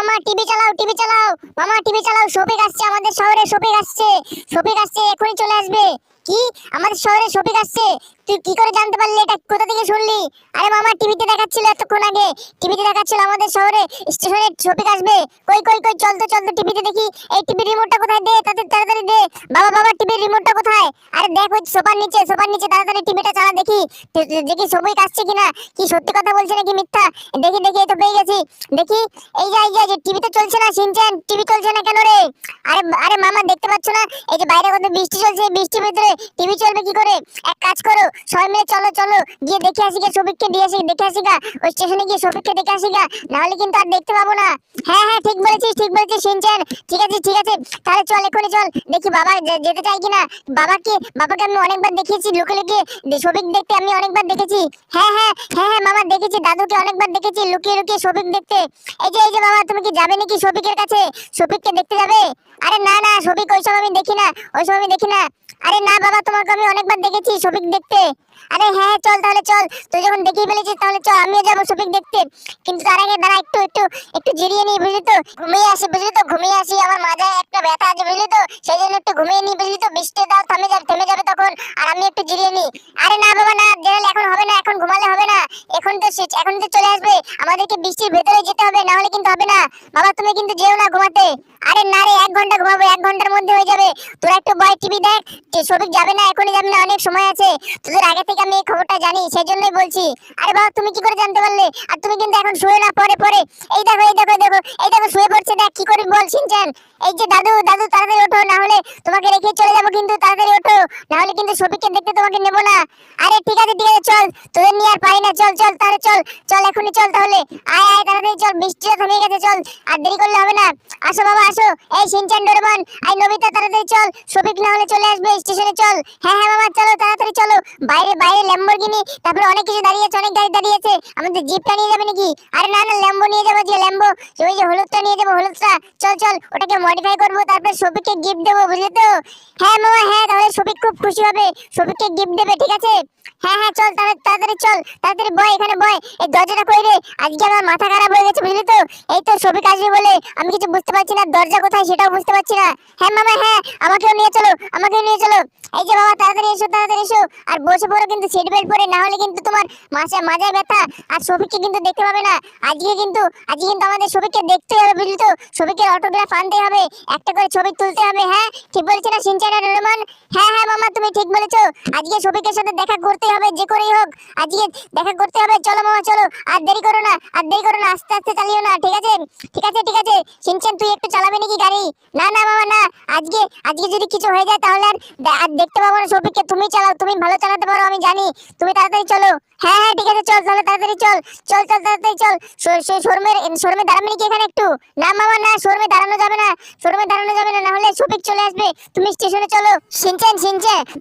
মামা টিভি চালাও, টিভি চালাও, মামা টিভি চালাও, শফিক আসছে আমাদের শহরে, শফিক আসছে, শফিক আসছে, এখনই চলে আসবে। কি, আমাদের শহরে শফিক আসছে? তুই কি করে জানতে পারলি? এটা কোথা থেকে শুনলি? আরে মামা টিভিতে দেখাচ্ছিল এতক্ষণ আগে, টিভিতে দেখাচ্ছিল আমাদের শহরে স্টেশনে শফিক আসবে। কই কই কই, চল তো চল তো টিভিতে দেখি। এই টিভি রিমোটটা কোথায়? দে তাদের, তাড়াতাড়ি দে। বাবা বাবা টিভির রিমোটটা কোথায়? আরে দেখ ওই সোফার নিচে, সোফার নিচে, তাড়াতাড়ি টিভিটা চালা দেখি, দেখি শফিক আসছে কিনা, কি সত্যি কথা বলছে নাকি মিথ্যা। দেখি দেখি, এই তো পেয়ে গেছি। দেখি এই যে টিভিতে চলছে না, শিনচ্যান টিভি চলছে না কেন রে? আরে আরে মামা দেখতে পাচ্ছ না এই যে বাইরে কত বৃষ্টি চলছে, বৃষ্টির ভিতরে টিভি চলবে কি করে? এক কাজ করো, সবাই মিলে চলো চলো গিয়ে দেখে আসি গা, শফিককে দিয়ে আসি, দেখে আসি গা, ওই স্টেশনে গিয়ে শফিককে দেখে আসি গা, নাহলে কিন্তু আর দেখতে পাবো না। হ্যাঁ হ্যাঁ ঠিক বলেছিস, ঠিক বলেছিস শিনচ্যান। ঠিক আছে ঠিক আছে, তাহলে চল এখনই চল। দেখি বাবা যেতে চাই কিনা। বাবাকে আমি অনেকবার দেখিয়েছি লুকে লুকিয়ে শফিক দেখতে, আমি অনেকবার দেখেছি। হ্যাঁ হ্যাঁ হ্যাঁ হ্যাঁ মামা দেখেছি, দাদুকে অনেকবার দেখেছি লুকিয়ে লুকিয়ে শফিক দেখতে। এই যে বাবা, তুমি কি যাবে নাকি শফিকের কাছে? শফিককে দেখতে যাবে? আরে না না, শফিক ওইসব আমি দেখি না, ওইসব আমি দেখি না। আরে না বাবা, তোমাকে আমি অনেকবার দেখেছি শফিক দেখতে। আরে হ্যাঁ চল তাহলে চল, তুই যখন দেখিয়ে ফেলেছিস তাহলে চল, আমিও যাবো শফিক দেখতে। কিন্তু তার আগে দাঁড়া, একটু একটু একটু জিরিয়ে নিই বুঝলি তো, ঘুমিয়ে আসি বুঝলি তো, ঘুমিয়ে আসি, আমার মাথায় একটা ব্যথা আছে বুঝলি তো, সেই জন্য একটু ঘুমিয়ে নিই বুঝলি তো, বৃষ্টি দাও থেমে যাবে তখন, আর আমি একটু জিরিয়ে নিই। আরে না বাবা না, জেনারেল এখন হবে না, এখন ঘুমালে হবে না, এখন তো চলে আসবে, আমাদেরকে বৃষ্টির ভেতরে যেতে হবে, না হলে কিন্তু হবে না। বাবা তুমি কিন্তু যেও না ঘুমাতে। আরে না রে, 1 ঘন্টা ঘুমাবো, 1 ঘন্টার মধ্যে হয়ে যাবে। তোরা একটু বয়, টিভি দেখ। শফিক যাবে না, এখনই যাবে না, অনেক সময় আছে। তোদের আগে থেকে আমি এই খবরটা জানি, সেই জন্যই বলছি। আরে বাবা তুমি কি করে জানতে পারলে? আর তুমি কিন্তু এখন শুয়ে না, পরে পরে। এই দেখো এই দেখো এই দেখো, এই দেখো শুয়ে পড়ছে, দেখ কি করি বল শিনচ্যান। এই যে দাদু দাদু তাড়াতাড়ি ওঠো, না হলে তোমাকে রেখে চলে যাবো, কিন্তু তাড়াতাড়ি ওঠো, না হলে কিন্তু শফিককে দেখতে তোমাকে নেবো না। আরে ঠিক আছে চল, তোদের নিয়ে আর পারি না, চল চল তাহলে চল, চল এখনই চল তাহলে। আয় আয় তাড়াতাড়ি চল, বৃষ্টিটা থেমে গেছে, চল আর দেরি করলে হবে না। আসো বাবা আসো, এই শিনচ্যান ডোরেমন, আই নবিতা তাড়াতাড়ি চল, শফিক না হলে চলে আসবে স্টেশনে, চল। হ্যাঁ হ্যাঁ মামা চলো তাড়াতাড়ি চলো। বাইরে বাইরে ল্যাম্বরগিনি, তারপরে অনেক কিছু দাঁড়িয়ে আছে, অনেক গাড়ি দাঁড়িয়ে আছে, আমাদের জিপটা নিয়ে যাবে নাকি? আরে না না, ল্যাম্বো নিয়ে যাবো, যে ল্যাম্বো, ওই যে হলুদটা নিয়ে যাবো, হলুদটা। চল চল ওটাকে মডিফাই করবো, তারপরে শফিককে গিফট দেবো বুঝলি তো। হ্যাঁ মামা হ্যাঁ, তাহলে শফিক খুব খুশি হবে, শফিককে গিফট দেবে, ঠিক আছে। হ্যাঁ হ্যাঁ চল তাড়াতাড়ি চল, তাড়াতাড়ি বয়, এখানে বয়। এই দরজাটা কই রে? আজকে আমার মাথা খারাপ হয়ে গেছে বুঝলি তো, এই তো শফিক আসবে বলে আমি কিছু বুঝতে পারছি না, দরজা কোথায় সেটাও বুঝতে পারছি না। হ্যাঁ মামা হ্যাঁ, আমাকেও নিয়ে চলো, আমাকেও নিয়ে চলো। এই যে বাবা তাড়াতাড়ি এসো, তাড়াতাড়ি এসো, আর বসে পড়ো কিন্তু সিট বেল্ট পরে, না হলে কিন্তু তোমার মাজায় ব্যথা, আর শফিককে কিন্তু দেখতে পাবে না। আজকে কিন্তু আমাদের শফিককে দেখতে হবে বুঝলি তো, শফিকের অটোগ্রাফ আনতে হবে, একটা করে ছবি তুলতে হবে। হ্যাঁ ঠিক বলেছি না শিনচ্যান আর ডোরেমন? হ্যাঁ হ্যাঁ মামা তুমি ঠিক বলেছো, আজকে শফিকের সাথে দেখা করতে হবে, যে করেই হোক আজকে দেখা করতে হবে। চলো মামা চলো, আর দেরি করো না, আর দেরি করো না, আস্তে আস্তে চালিও না, ঠিক আছে ঠিক আছে ঠিক আছে। শিনচ্যান তুই একটু চালাবে নাকি গাড়ি? না না মামা না, আজকে আজকে যদি কিছু হয়ে যায় তাহলে আর দেখতে পাবো না শফিককে, তুমি চালাও, তুমি ভালো চালাতে পারো আমি জানি, তুমি তাড়াতাড়ি চলো। হ্যাঁ হ্যাঁ ঠিক আছে চল, তাহলে তাড়াতাড়ি চল, চল চল তাড়াতাড়ি চল। শোরুমে দাঁড়াবে নাকি এখানে একটু? না মামা না, শোরুমে দাঁড়ানো যাবে না, শোরুমে দাঁড়ানো যাবে না, না হলে শফিক চলে আসবে, তুমি স্টেশনে চলো। শিনচ্যান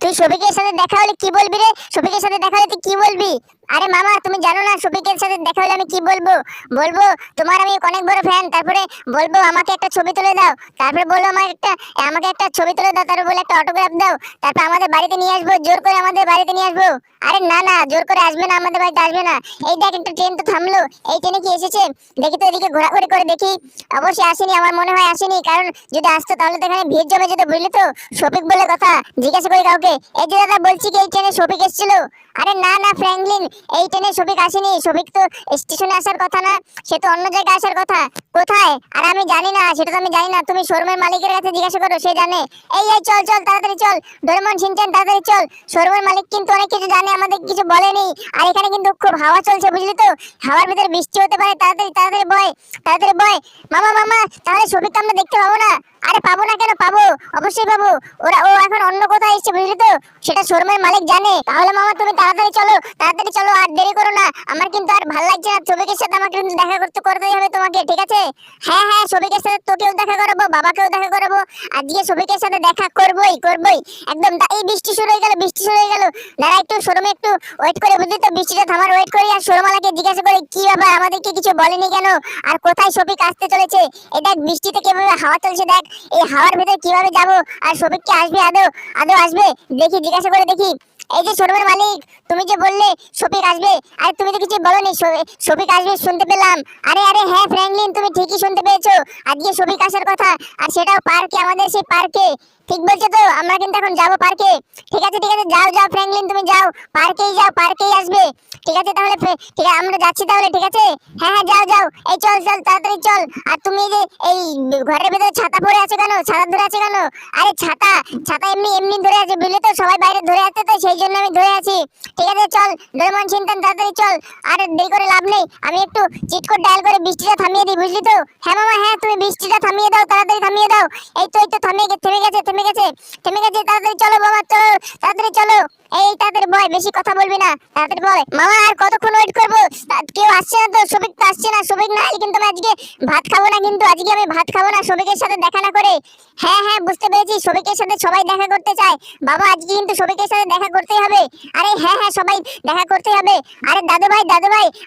তুই শফিকের সাথে দেখা হলে কি বলবি রে? শফিকের সাথে দেখা হলে তুই কি বলবি? আরে মামা তুমি জানো না শফিকের সাথে দেখা হলে আমি কি বলবো? বলবো তোমার আমি অনেক বড় ফ্যান, তারপরে বলবো আমাকে একটা ছবি তুলে দাও, তারপরে বলবো আমাকে একটা ছবি তুলে দাও, তারপরে বলে একটা অটোগ্রাফ দাও, তারপর আমাদের বাড়িতে নিয়ে আসবো, জোর করে আমাদের বাড়িতে নিয়ে আসবো। আরে না না, জোর করে আসবে না, আমাদের বাড়িতে আসবে না। এই দেখ একটা ট্রেন তো থামলো, এই ট্রেনে কি এসেছে? দেখি তো এদিকে ঘোরাঘুরি করে দেখি। অবশ্যই আসেনি, আমার মনে হয় আসেনি, কারণ যদি আসতো তাহলে তো এখানে ভিড় জমে যেত বুঝলি তো। শফিক বলে কথা, জিজ্ঞাসা করি কাউকে। এই যে দাদা বলছি কি এই ট্রেনে শফিক এসেছিল? আরে না না ফ্র্যাঙ্কলিন, এই ট্রেনে শফিক আসেনি, শফিক তো স্টেশনে আসার কথা না, সে তো অন্য জায়গায় আসার কথা। কোথায়? আর আমি জানি না, সেটা তো আমি জানি না, তুমি শোরুমের মালিকের কাছে জিজ্ঞাসা করো, সে জানে। এই চল চল তাড়াতাড়ি চল, ডোরেমন শিনচ্যান তাড়াতাড়ি চল, শোরুমের মালিক কিন্তু অনেক কিছু জানে, আমাদের কিছু বলেনি। আর এখানে কিন্তু খুব হাওয়া চলছে বুঝলি তো, হাওয়ার ভিতরে বৃষ্টি হতে পারে, তাড়াতাড়ি তাড়াতাড়ি বয়, তাড়াতাড়ি বয়। মামা মামা তাহলে শফিককে আমরা দেখতে পাবো না? আরে পাবো না কেন, পাবো, অবশ্যই পাবো। ও এখন অন্য কোথায় এসেছে বুঝলি তো, সেটা শোরুমের মালিক জানে। তাহলে মামা তুমি তাড়াতাড়ি চলো, তাড়াতাড়ি চলো, আর দেরি করো না, আমার কিন্তু আর ভালো লাগছে না, শফিকের সাথে আমাকে কিন্তু দেখা করতেই হবে তোমাকে, ঠিক আছে? হ্যাঁ হ্যাঁ শফিকের সাথে তোকেও দেখা করাবো, বাবাকেও দেখা করাবো, আজকে শফিকের সাথে দেখা করবোই একদম। এই বৃষ্টি শুরু হয়ে গেল, দাঁড়া একটু শোরুমে একটু ওয়েট করে বুঝলি তো, বৃষ্টিটা থামার ওয়েট করি, আর শোরুমওয়ালাকে জিজ্ঞাসা করি কি ব্যাপার, আমাদেরকে কিছু বলেনি কেন, আর কোথায় শফিক আসতে চলেছে। এই দেখ বৃষ্টিতে কিভাবে হাওয়া চলছে, দেখ এই হাওয়ার ভিতরে কিভাবে যাবো, আর শফিক কি আসবে আদৌ আসবে? দেখি জিজ্ঞাসা করে দেখি। এই যে শোরুমের মালিক, তুমি যে বললে শফিক আসবে, আরে তুমি তো কিছু বলোনি, শফিক আসবে শুনতে পেলাম। আরে আরে হ্যাঁ ফ্র্যাঙ্কলিন তুমি ঠিকই শুনতে পেয়েছো, আজকে শফিক আসার কথা, আর সেটাও পার্কে, আমাদের সেই পার্কে। ঠিক বলছো তো? আমরা কিন্তু এখন যাবো পার্কে। ঠিক আছে ঠিক আছে, যাও যাও ফ্র্যাঙ্কলিন, তুমি যাও, পার্কেই যাও, পার্কেই আসবে। ঠিক আছে তাহলে, ঠিক আছে আমরা যাচ্ছি তাহলে। ঠিক আছে, হ্যাঁ হ্যাঁ যাও যাও, এই চল চল তাড়াতাড়ি চল। আর তুমি যে এই ঘরের ভিতরে ছাতা পরে আছে কেন, ছাতা ধরে আছে কেন? আরে ছাতা, ছাতা এমনি এমনি ধরে আছে বুঝলে তো, সবাই বাইরে ধরে আছে তো সেই জন্য আমি ধরে আছি। ঠিক আছে চল ডোরেমন চিন্তান, তাড়াতাড়ি চল, আর দেরি করে লাভ নেই। আমি একটু চিট কোড ডায়াল করে বৃষ্টিটা থামিয়ে দিই বুঝলি তো। হ্যাঁ মামা হ্যাঁ, তুমি বৃষ্টিটা থামিয়ে দাও, তাড়াতাড়ি থামিয়ে দাও। এই তো থেমে গেছে থেমে গেছে থেমে গেছে থেমে গেছে, তাড়াতাড়ি চলো বাবা, চলো তাড়াতাড়ি চলো। এই তাড়াতাড়ি বয়, বেশি কথা বলবি না, তাড়াতাড়ি বয়। মামা আর কতক্ষণ ওয়েট করবো? কেউ আসছে না তো, শফিক তো আসছে না। শফিক না এলে কিন্তু আমি আজকে ভাত খাবো না, কিন্তু আজকে আমি ভাত খাবো না শফিকের সাথে দেখা না করে। হ্যাঁ হ্যাঁ বুঝতে পেরেছি, শফিকের সাথে সবাই দেখা করতে চায় বাবা, আজকে কিন্তু শফিকের সাথে দেখা করতেই হবে। আরে হ্যাঁ হ্যাঁ সবাই দেখা করতে হবে। আরে দাদু ভাই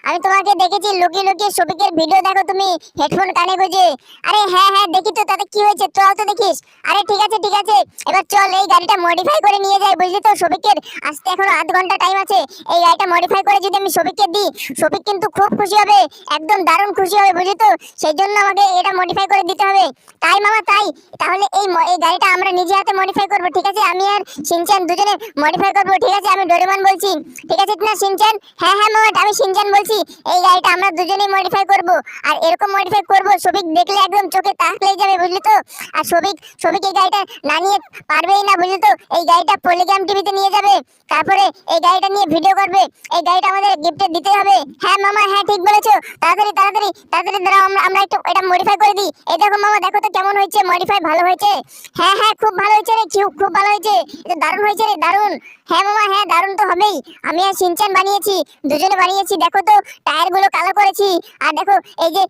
আমি তোমাকে দেখেছি লুকিয়ে লুকিয়ে শফিকের ভিডিও দেখো তুমি, হেডফোন কানে গুঁজে। আরে হ্যাঁ হ্যাঁ দেখি তো, তাতে কি হয়েছে তোরাও তো দেখিস। আরে ঠিক আছে ঠিক আছে, এবার চল এই গাড়িটা মডিফাই করে নিয়ে যাই বুঝলি তো। শফিকের আসতে এখনো আধ ঘন্টা টাইম আছে, এই গাড়িটা মডিফাই করে যদি আমি শফিককে দিই, শফিক কিন্তু খুব খুশি হবে, একদম দারুণ খুশি হবে বুঝলি তো। সেই জন্য আমাকে এটা মডিফাই করে দিতে হবে। তাই মামা তাই, তাহলে এই গাড়িটা আমরা নিজে হাতে মডিফাই করব। ঠিক আছে, আমি আর শিনচান দুজনে মডিফাই করব। ঠিক আছে, আমি ডোরেমন বলছি, ঠিক আছে না শিনচান? হ্যাঁ হ্যাঁ মামা আমি শিনচান বলছি। এই গাড়িটা আমরা দুজনেই মডিফাই করব, আর এরকম মডিফাই করব শফিক দেখলে একদম চোখে তাকলেই যাবে বুঝলি তো। আর শফিক এই গাড়িটা না নিয়ে পারবেই না বুঝলি তো। এই গাড়িটা পলিগ্রাম টিভিতে নিয়ে যাবে, তারপরে এই গাড়িটা নিয়ে ভিডিও করবে। এই গাড়িটা আমাদের গিফটে দিতে হবে। হ্যাঁ মামা হ্যাঁ ঠিক বলেছো, তাড়াতাড়ি তাড়াতাড়ি তাড়াতাড়ি দাঁড়াও, আমরা একটু এটা মডিফাই করে দিই। এই দেখো মামা, দেখো তো কেমন হয়েছে, মডিফাই ভালো হয়েছে? হ্যাঁ হ্যাঁ খুব ভালো হয়েছে রে, খুব ভালো হয়েছে, এটা দারুণ হয়েছে রে, দারুণ। হ্যাঁ মামা হ্যাঁ, দারুণ তো হবেই। আমি আর শিনচান বানিয়েছি, দুজনে বানিয়েছি। দেখো তো টায়ার গুলো কালো করেছি, আর দেখো এই যে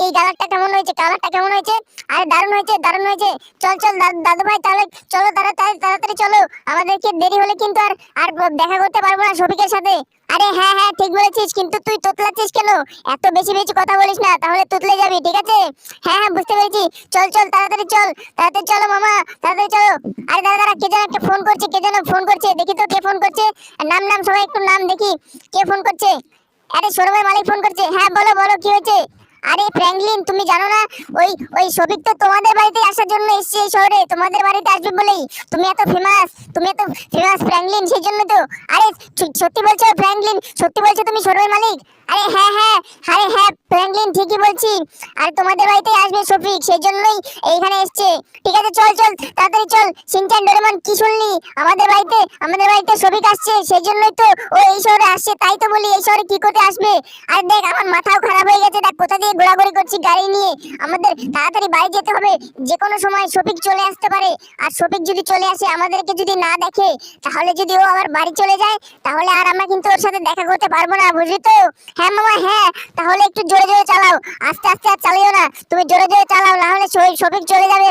এই কালারটা কেমন হয়েছে, কালারটা কেমন হয়েছে? আরে দারুণ হয়েছে দারুণ হয়েছে। চল চল দাদু ভাই, তাহলে চলো তাড়াতাড়ি চলো, আমাদেরকে দেরি হলে কিন্তু আর দেখা করতে পারবো না শফিকের সাথে। আরে হ্যাঁ হ্যাঁ ঠিক বলেছিস, কিন্তু তুই তোতলাচ্ছিস কেন? এত বেশি বেশি কথা বলিস না, তাহলে তুতলে যাবি। ঠিক আছে হ্যাঁ হ্যাঁ বুঝতে পেরেছি, চল চল তাড়াতাড়ি চলো মামা, তাড়াতাড়ি চলো। আরে দাঁড়া, কে যেন একটা ফোন করছে, কে যেন ফোন করছে, দেখি তো কে ফোন করছে। নাম নাম সবাই একটু নাম দেখি, কে ফোন করছে? আরে শোরুমের মালিক ফোন করছে। হ্যাঁ বলো বলো, কি হয়েছে? আরে ফ্র্যাঙ্কলিন তুমি জানো না, ওই শফিক তো তোমাদের বাড়িতে আসার জন্য এসেছে এই শহরে, তোমাদের বাড়িতে আসবে বলেই। তুমি এত ফেমাস ফ্র্যাঙ্কলিন, সেই জন্য তো। আরে সত্যি বলছো ফ্র্যাঙ্কলিন, সত্যি বলছো তুমি শোরুমের মালিক? আরে হ্যাঁ হ্যাঁ, আরে হ্যাঁ ফ্র্যাঙ্কলিন ঠিকই বলছি, আর তোমাদের বাড়িতে আসবে শফিক, সেই জন্যই এইখানে এসেছে। ঠিক আছে চল চল তাড়াতাড়ি চল। শিনচান ডোরেমন কি শুনলি? আমাদের বাড়িতে শফিক আসছে, সেই জন্যই তো ও এই শহরে আসছে। তাই তো বলি এই শহরে কি করতে আসবে? আর দেখ আমার মাথাও খারাপ হয়ে গেছে, দেখ কোথা দিয়ে ঘোরাঘুরি করছি গাড়ি নিয়ে। আমাদের তাড়াতাড়ি বাড়ি যেতে হবে, যে কোনো সময় শফিক চলে আসতে পারে। আর শফিক যদি চলে আসে, আমাদেরকে যদি না দেখে, তাহলে যদি ও আবার বাড়ি চলে যায়, তাহলে আর আমরা কিন্তু ওর সাথে দেখা করতে পারবো না বুঝলি তো। হ্যাঁ মামা হ্যাঁ, তাহলে একটু জোরে জোরে চালাও, আস্তে আস্তে আর চালিও না, তুমি জোরে জোরে চালাও, না হলে শফিক চলে যাবে,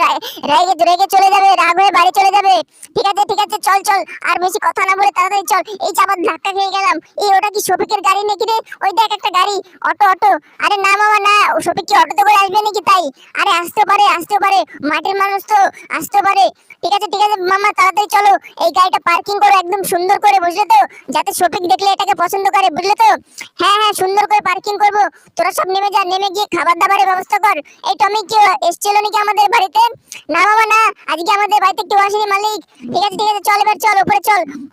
রেগে চলে যাবে, রাগ হয়ে বাড়ি চলে যাবে। ঠিক আছে চল চল, আর বেশি কথা না বলে তাড়াতাড়ি চল। এই চাপাত ধাক্কা খেয়ে গেলাম, ওটা কি শফিকের গাড়ি নাকি রে? ওই দেখ একটা গাড়ি, অটো। আরে না মামা না, ও শফিক কি অটোতে করে আসবে নাকি তাই? আরে আসতে পারে, মাটির মানুষ তো, আসতে পারে। ঠিক আছে মামা তাড়াতাড়ি চলো, এই গাড়িটা পার্কিং করো একদম সুন্দর করে বুঝলে তো, যাতে শফিক দেখলে এটাকে পছন্দ করে বুঝলে তো। হ্যাঁ হ্যাঁ সুন্দর করে পার্কিং করবো, তোরা সব নেমে যা, নেমে গিয়ে খাবার দাবারের ব্যবস্থা কর। এই টমি কি এসেছিল নাকি আমাদের বাড়িতে? না মামা না, আজকে আমাদের বাড়িতে কেউ আসেনি মালিক। ঠিক আছে চল, এবার চল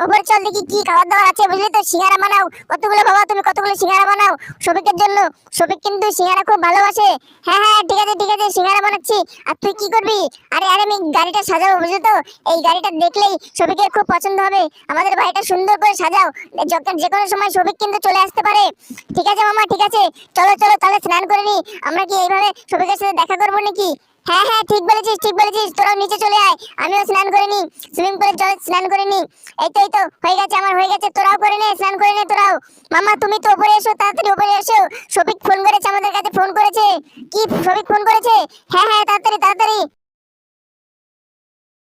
উপরে চল দেখি কি খাবার দাবার আছে বুঝলি তো। সিঙ্গারা বানাও কতগুলো বাবা, তুমি কতগুলো সিঙ্গারা বানাও শফিকের জন্য, শফিক কিন্তু সিঙ্গারা খুব ভালোবাসে। হ্যাঁ ঠিক আছে সিঙ্গারা বানাচ্ছি। আর তুই কি করবি? আরে আমি গাড়িটা সাজাবো বুঝলি তো, এই গাড়িটা দেখলেই শফিকের খুব পছন্দ হবে। আমাদের বাড়িটা সুন্দর করে সাজাও, যে কোনো সময় শফিক কিন্তু চলে আসতে পারে। ঠিক আছে মামা ঠিক আছে, চলো তাহলে স্নান করে নি। আমরা কি এইভাবে শফিকের সাথে দেখা করবো নাকি? হ্যাঁ ঠিক বলেছিস তোরাও নিচে চলে আয়, আমিও স্নান করে নি, সুইমিং পুলে জলে স্নান করে নি। এই তো হয়ে গেছে, আমার হয়ে গেছে, তোরাও করে নে, স্নান করে নে তোরাও। মামা তুমি তো উপরে এসো, তাড়াতাড়ি উপরে এসো। শফিক ফোন করেছে, আমাদের কাছে ফোন করেছে। কি শফিক ফোন করেছে? হ্যাঁ তাড়াতাড়ি